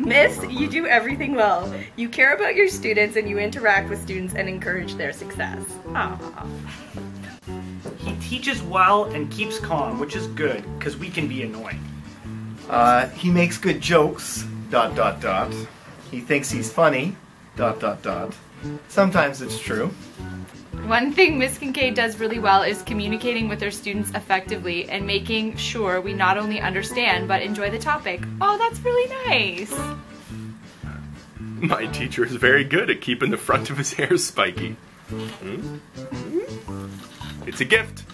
Miss, you do everything well. You care about your students and you interact with students and encourage their success. Aww. He teaches well and keeps calm, which is good, because we can be annoying. He makes good jokes, ... He thinks he's funny, ... Sometimes it's true. One thing Miss Kincaid does really well is communicating with her students effectively and making sure we not only understand but enjoy the topic. Oh, that's really nice. My teacher is very good at keeping the front of his hair spiky. It's a gift.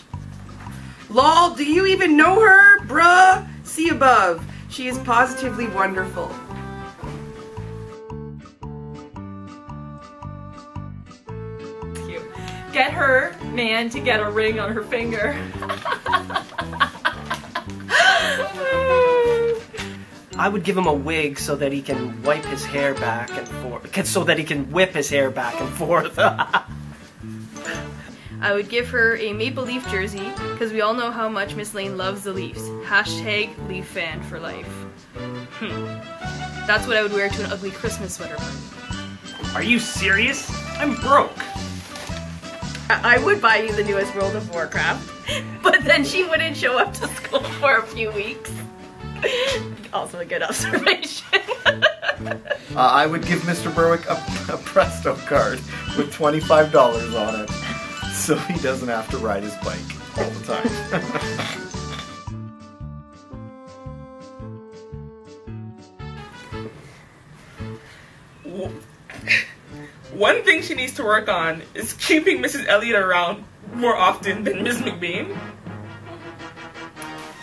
Lol, do you even know her? Bruh! See above. She is positively wonderful. Get her man to get a ring on her finger. I would give him a wig so that he can wipe his hair back and forth. So that he can whip his hair back and forth. I would give her a Maple Leaf jersey because we all know how much Miss Lane loves the Leafs. Hashtag Leaf fan for life. That's what I would wear to an ugly Christmas sweater party. Are you serious? I'm broke. I would buy you the newest World of Warcraft, but then she wouldn't show up to school for a few weeks. Also a good observation. I would give Mr. Berwick a Presto card with $25 on it, so he doesn't have to ride his bike all the time. One thing she needs to work on is keeping Mrs. Elliott around more often than Ms. McBain.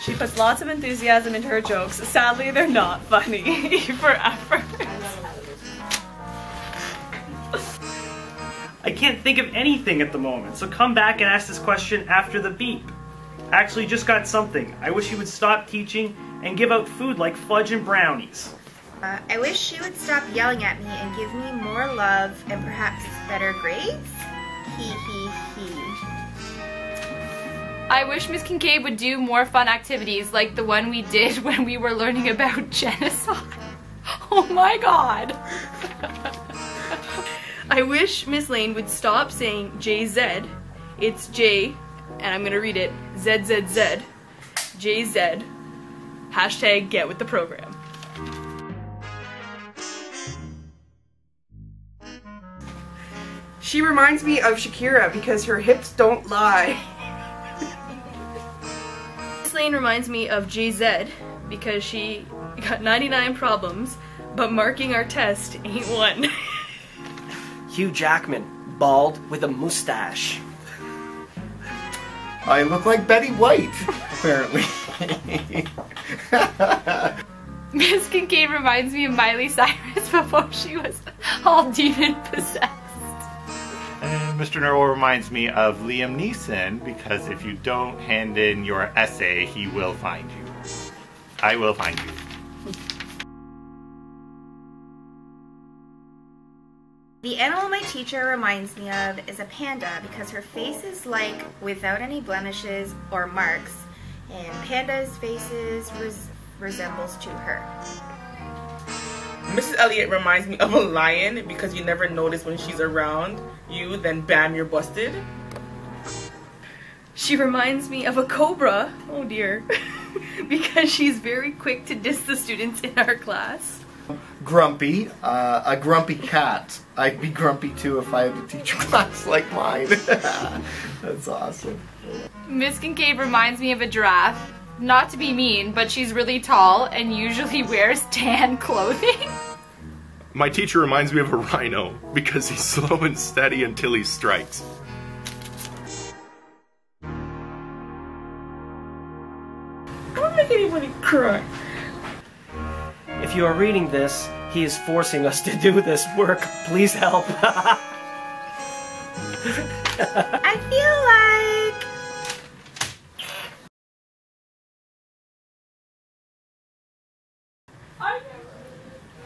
She puts lots of enthusiasm into her jokes. Sadly, they're not funny for effort. I can't think of anything at the moment, so come back and ask this question after the beep. Actually, just got something. I wish you would stop teaching and give out food like fudge and brownies. I wish she would stop yelling at me and give me more love and perhaps better grades. Hee hee hee. I wish Miss Kincaid would do more fun activities like the one we did when we were learning about genocide. Oh my god. I wish Miss Lane would stop saying JZ. It's J, and I'm gonna read it, ZZZ, JZ, hashtag get with the program. She reminds me of Shakira because her hips don't lie. Miss Lane reminds me of JZ because she got 99 problems, but marking our test ain't one. Hugh Jackman, bald with a mustache. I look like Betty White, apparently. Miss Kincaid reminds me of Miley Cyrus before she was all demon possessed. And Mr. Nerwell reminds me of Liam Neeson because if you don't hand in your essay, he will find you. I will find you. The animal my teacher reminds me of is a panda because her face is like without any blemishes or marks, and pandas' faces resembles to her. Mrs. Elliott reminds me of a lion because you never notice when she's around you, then bam, you're busted. She reminds me of a cobra, oh dear, because she's very quick to diss the students in our class. Grumpy, a grumpy cat. I'd be grumpy too if I had to teach a class like mine. That's awesome. Miss Kincaid reminds me of a giraffe. Not to be mean, but she's really tall and usually wears tan clothing. My teacher reminds me of a rhino because he's slow and steady until he strikes. I don't make anybody cry. If you are reading this, he is forcing us to do this work. Please help. I feel like...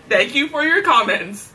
Thank you for your comments.